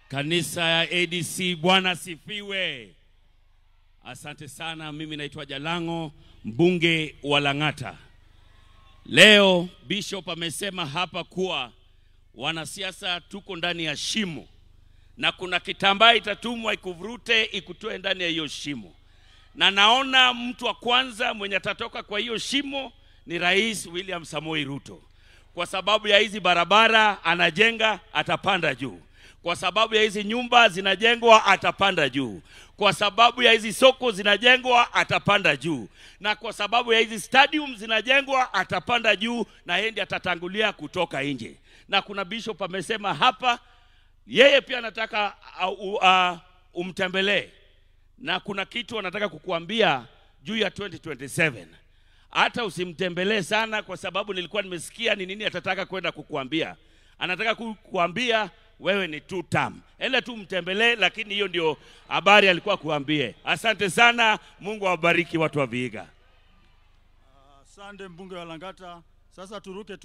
Kanisa ya ADC, Bwana sifiwe. Asante sana. Mimi naitwa Jalango, mbunge wa Lang'ata. Leo Bishop amesema hapa kuwa wanasiasa tuko ndani ya shimo na kuna kitambaa itatumwa ikuvurute ikutoe ndani ya hiyo shimo. Na naona mtu wa kwanza mwenye atatoka kwa hiyo shimo ni Rais William Samoei Ruto. Kwa sababu ya hizi barabara anajenga, atapanda juu. Kwa sababu ya hizi nyumba zinajengwa, atapanda juu. Kwa sababu ya hizi soko zinajengwa, atapanda juu. Na kwa sababu ya hizi stadium zinajengwa, atapanda juu na yeye atatangulia kutoka nje. Na kuna Bishop amesema hapa yeye pia anataka umtembelee. Na kuna kitu anataka kukuambia juu ya 2027. Hata usimtembelee sana kwa sababu nilikuwa nimesikia ni nini atataka kwenda kukuambia. Anataka kukuambia wewe ni 2 term. Enda tu mtembelee, lakini hiyo ndio habari alikuwa kuambie. Asante sana, Mungu awabariki watu wa Vihiga. Asante mbunge wa Lang'ata. Sasa turuke